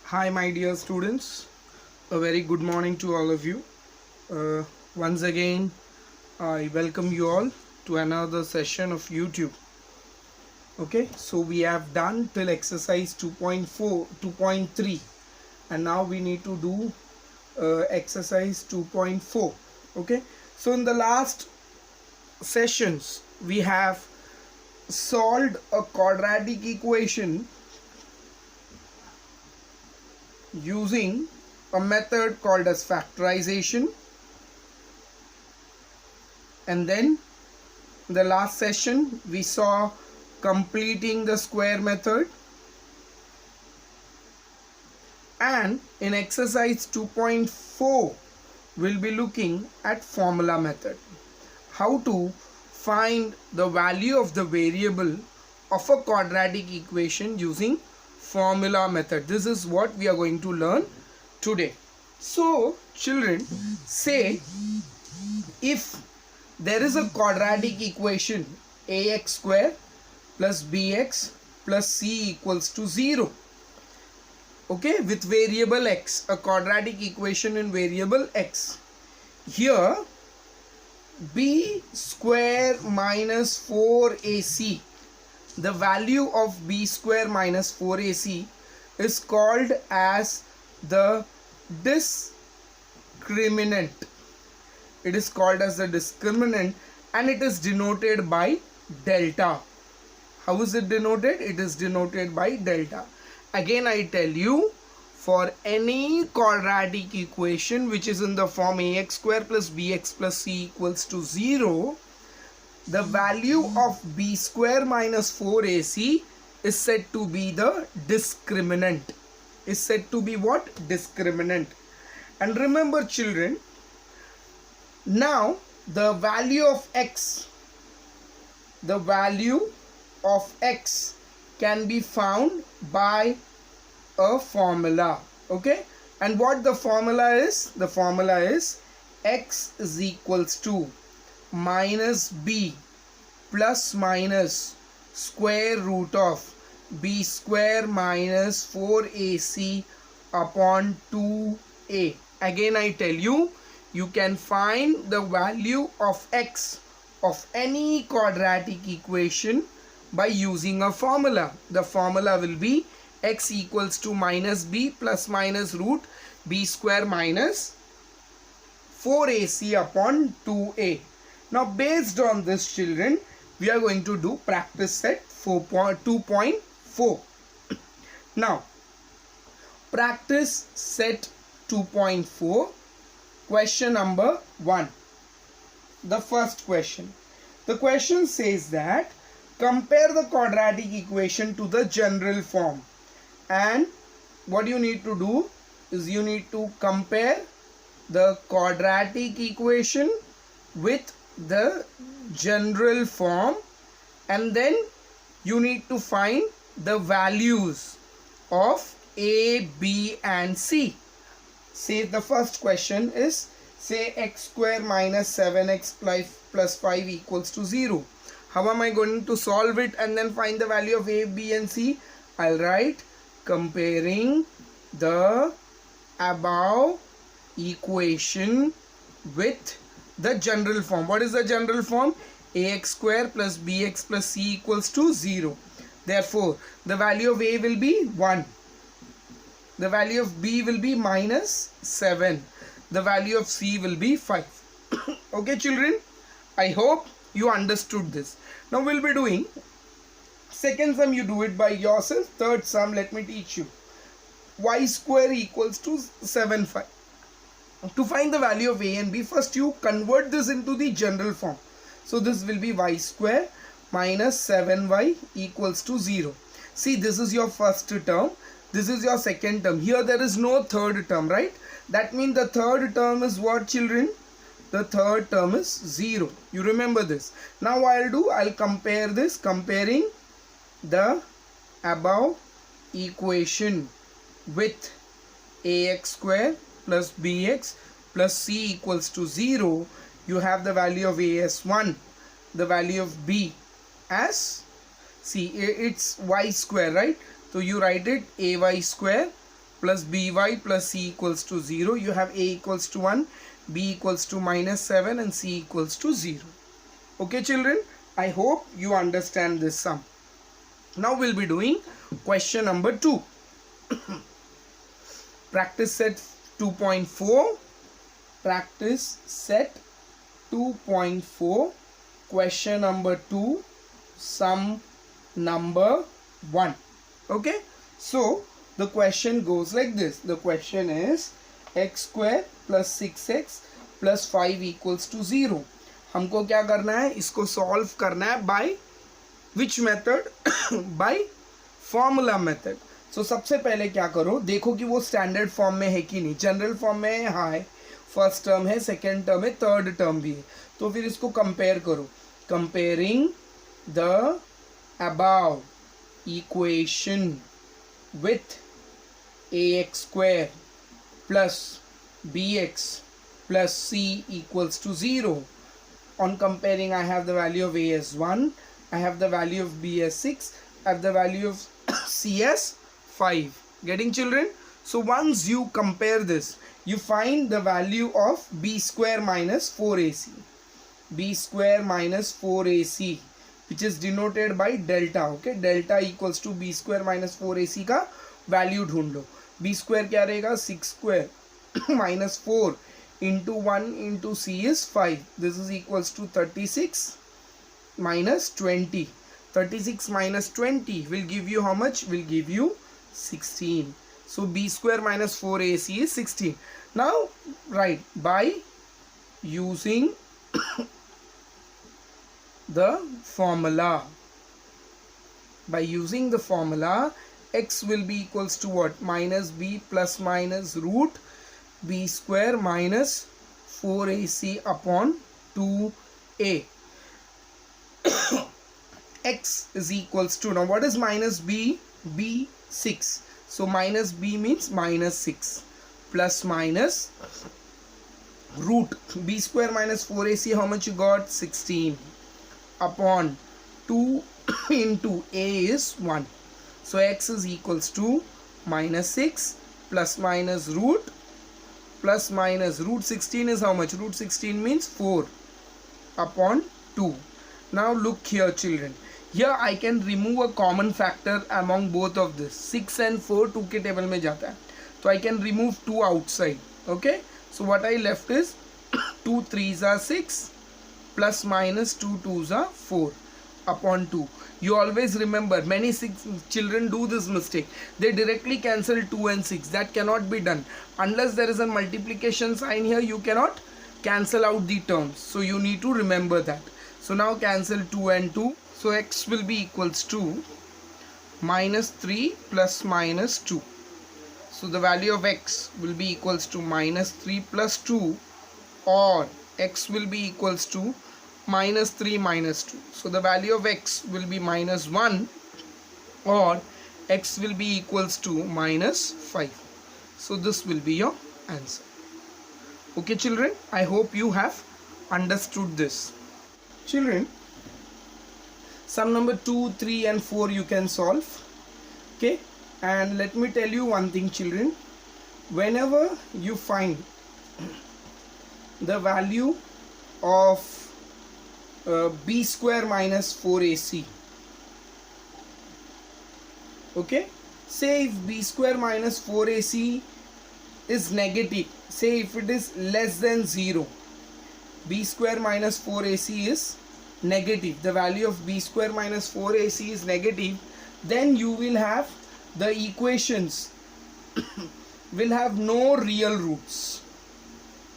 Hi my dear students, a very good morning to all of you. Once again I welcome you all to another session of YouTube. Okay, so we have done till exercise 2.4, 2.3 and now we need to do exercise 2.4. Okay, so in the last sessions we have solved a quadratic equation using a method called as factorization, and then in the last session we saw completing the square method, and in exercise 2.4 we'll be looking at formula method, how to find the value of the variable of a quadratic equation using formula method. This is what we are going to learn today. So children, say if there is a quadratic equation ax square plus bx plus c equals to 0, okay, with variable x, a quadratic equation in variable x. Here b square minus 4ac, the value of b square minus 4ac is called as the discriminant. It is called as the discriminant and it is denoted by delta. How is it denoted? It is denoted by delta. Again I tell you, for any quadratic equation which is in the form ax square plus bx plus c equals to 0, the value of b square minus 4ac is said to be the discriminant. Is said to be what? Discriminant. And remember children, now the value of x, can be found by a formula. Okay, and what the formula is? The formula is x is equals to minus b plus minus square root of b square minus 4ac upon 2a. Again I tell you, you can find the value of x of any quadratic equation by using a formula. The formula will be x equals to minus b plus minus root b square minus 4ac upon 2a. Now based on this children, we are going to do practice set 2.4. Now practice set 2.4, question number 1. The first question. The question says that compare the quadratic equation to the general form, and what you need to do is you need to compare the quadratic equation with the general form, and then you need to find the values of a, b and c. Say the first question is, say x square minus 7x plus 5 equals to 0. How am I going to solve it and then find the value of a, b and c? I'll write comparing the above equation with the general form. What is the general form? Ax square plus bx plus c equals to 0. Therefore, the value of a will be 1. The value of b will be minus 7. The value of c will be 5. Okay children, I hope you understood this. Now we'll be doing second sum. You do it by yourself. Third sum, let me teach you. Y square equals to 7, 5. To find the value of a and b, first you convert this into the general form. So this will be y square minus 7y equals to 0. See, this is your first term. This is your second term. Here there is no third term, right? That means the third term is what children? The third term is 0. You remember this. Now what I'll do, I'll compare this, comparing the above equation with ax square plus bx plus c equals to 0. You have the value of a as 1, the value of b as, see, it's y square, right? So you write it ay square plus by plus c equals to 0. You have a equals to 1, b equals to -7 and c equals to 0. Okay children, I hope you understand this sum. Now we'll be doing question number 2. Practice set 2.4. Practice set 2.4. Question number 2. Sum number 1. Okay. So the question goes like this. The question is x square plus 6x plus 5 equals to 0. हमको क्या करना है? इसको solve करना है by which method? by formula method. So सबसे पहले क्या करो, देखो कि वो स्टैंडर्ड फॉर्म में है कि नहीं. जनरल फॉर्म में है, हाँ है. फर्स्ट टर्म है, सेकेंड टर्म है, थर्ड टर्म भी है. तो फिर इसको कंपेयर करो. Comparing the above equation with ax square plus bx plus c equals to 0. On comparing, I have the value of a as 1, I have the value of b as 6, I have the value of c as 5. Getting children? So once you compare this, you find the value of b square minus 4ac. b square minus 4ac, which is denoted by delta. Okay, delta equals to b square minus 4ac का value ढूंढ लो. b square क्या रहेगा? 6 square minus 4 into 1 into c is 5. This is equals to 36 minus 20. 36 minus 20 will give you how much? Will give you 16. So b square minus 4ac is 16. Now write by using the formula. By using the formula, x will be equals to what? Minus b plus minus root b square minus 4ac upon 2a. X is equals to, now what is minus b? b 6. So minus b means minus 6 plus minus root b square minus 4ac. How much you got? 16 upon 2 into a is 1. So x is equals to minus 6 plus minus root plus minus root 16 is how much? Root 16 means 4 upon 2. Now look here children. Here I can remove a common factor among both of this. 6 and 4 2 के table में जाता है. So I can remove 2 outside. Okay. So what I left is 2 3s are 6 plus minus 2 2s are 4 upon 2. You always remember, many children do this mistake. They directly cancel 2 and 6. That cannot be done. Unless there is a multiplication sign here, you cannot cancel out the terms. So you need to remember that. So now cancel 2 and 2. So x will be equals to minus 3 plus minus 2. So the value of x will be equals to minus 3 plus 2, or x will be equals to minus 3 minus 2. So the value of x will be minus 1, or x will be equals to minus 5. So this will be your answer. Okay children, I hope you have understood this. Children, sum number 2, 3 and 4 you can solve. Okay, and let me tell you one thing children. Whenever you find the value of b square minus 4ac, okay, say if b square minus 4ac is negative, say if it is less than 0, b square minus 4ac is negative, the value of b square minus 4ac is negative, then you will have the equations will have no real roots.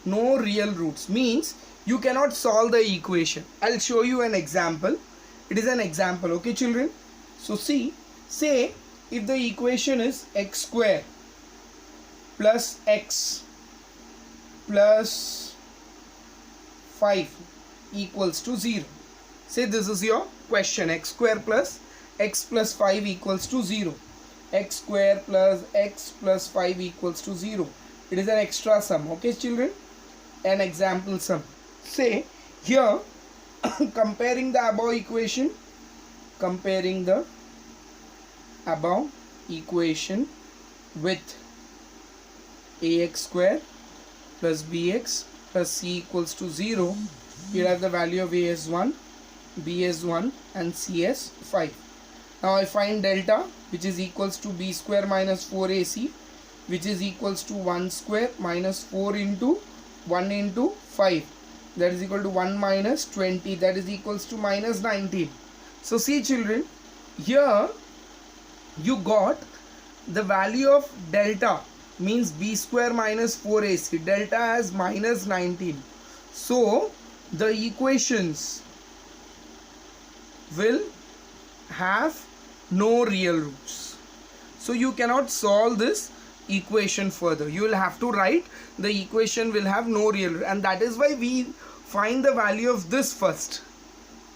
No real roots means you cannot solve the equation. I'll show you an example. It is an example, okay children? So see, say if the equation is x square plus x plus 5 equals to 0. Say this is your question, x square plus x plus 5 equals to 0. X square plus x plus 5 equals to 0. It is an extra sum, okay children? An example sum. Say here comparing the above equation with ax square plus bx plus c equals to 0. Here have the value of a as 1, b as 1 and c as 5. Now I find delta, which is equals to b square minus 4ac, which is equals to 1 square minus 4 into 1 into 5, that is equal to 1 minus 20, that is equals to minus 19. So see children, here you got the value of delta, means b square minus 4ac, delta as minus 19. So the equations will have no real roots. So you cannot solve this equation further. You will have to write the equation will have no real root, and that is why we find the value of this first.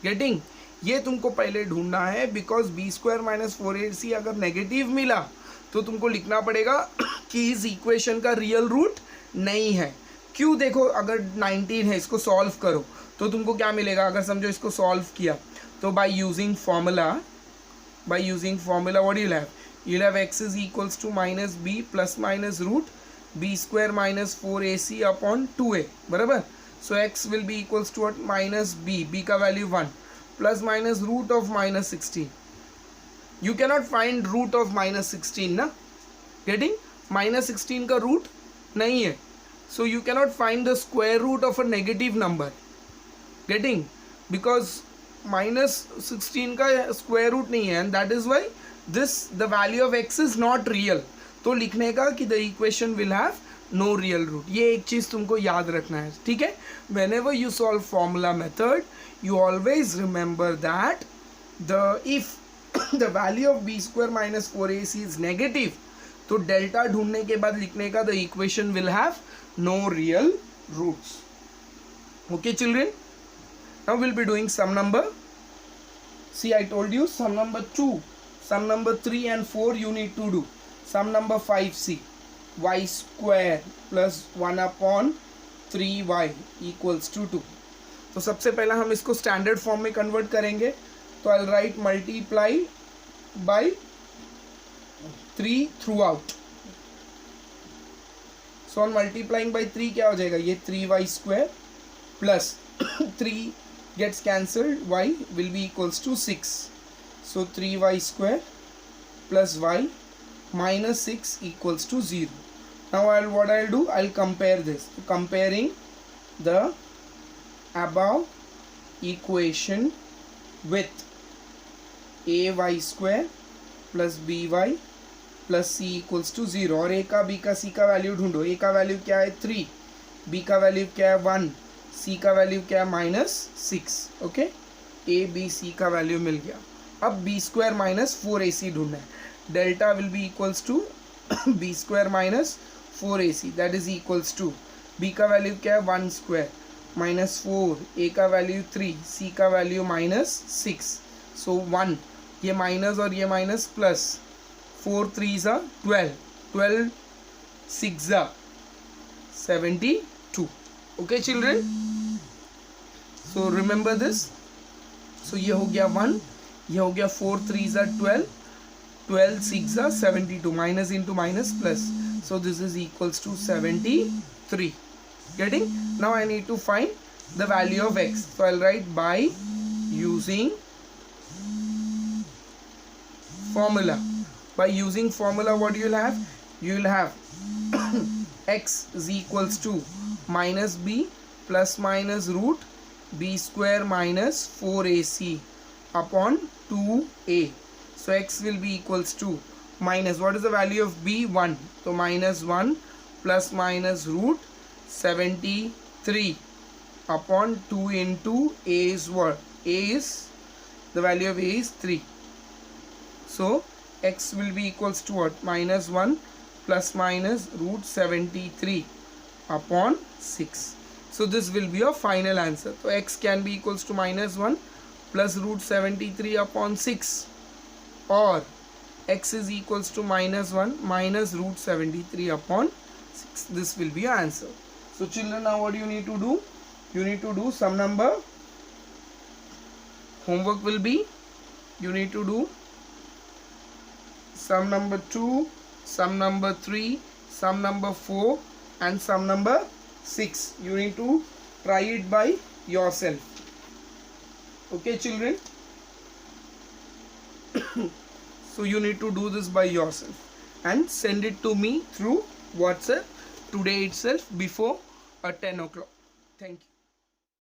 Getting? ये तुमको पहले ढूंढना है, because B square minus 4ac अगर negative मिला तो तुमको लिखना पड़ेगा कि इस इक्वेशन का रियल रूट नहीं है. क्यों? देखो, अगर 19 है, इसको सॉल्व करो तो तुमको क्या मिलेगा. अगर समझो इसको सॉल्व किया तो by using formula what you'll have x is equals to minus b plus minus root b square minus 4ac upon 2a, बराबर. So x will be equals to what? Minus b का value 1 plus minus root of minus 16. You cannot find root of minus 16 ना. Getting? Minus 16 का root नहीं है, so you cannot find the square root of a negative number. Getting? Because minus 16 का square root नहीं है, and that is why the value of x is not real. तो लिखने का कि the equation will have no real root. ये एक चीज़ तुमको याद रखना है, ठीक है. Whenever you solve formula method, you always remember that if the value of b square minus 4ac is negative, तो डेल्टा ढूंढने के बाद लिखने का the equation will have no real roots. Okay children, now we'll be doing sum number. See, I told you sum number 2, sum number 3 and 4 you need to do. Sum number 5, see, y square plus 1 upon 3y equals to 2. तो सबसे पहला हम इसको standard form में convert करेंगे. तो I write multiply by 3 throughout. So on multiplying by 3 क्या हो जाएगा, ये 3y square plus 3 gets cancelled, y will be equals to 6. So 3y square plus y minus 6 equals to 0. Now what I'll do, I'll compare this. Comparing the above equation with ay square plus by plus c equals to 0. और a का b का c का value ढूंढो. a का value क्या है 3, b का value क्या है 1, c का वैल्यू क्या है -6. ओके, a b c का वैल्यू मिल गया. अब b स्क्वायर माइनस 4ac ढूंढना है. Delta will be equals to b square minus 4ac, that is equals to b का वैल्यू क्या है 1 स्क्वायर माइनस 4, a का वैल्यू 3, c का वैल्यू -6. सो 1, ये माइनस और ये माइनस प्लस, 4 3 ज़ा 12, 12 6 ज़ा 72. Okay children, so remember this. So ये हो गया 1, ये हो गया 4 3 ज़ा 12, 12 6 ज़ा 72, minus into minus plus. So this is equals to 73. Getting? Now I need to find the value of x. So I'll write by using formula. By using formula, what you will have? You will have x is equals to minus b plus minus root b square minus 4ac upon 2a. So x will be equals to minus, what is the value of b? 1. So minus 1 plus minus root 73 upon 2 into a is what? A is, the value of a is 3. So x will be equals to what? Minus 1 plus minus root 73 upon 6. So this will be your final answer. So x can be equals to minus 1 plus root 73 upon 6, or x is equals to minus 1 minus root 73 upon 6. This will be your answer. So children, now what you need to do? You need to do sum number. Homework will be, you need to do sum number 2, sum number 3, sum number 4 and sum number 6. You need to try it by yourself. Okay children. So you need to do this by yourself and send it to me through WhatsApp today itself before 10 o'clock. Thank you.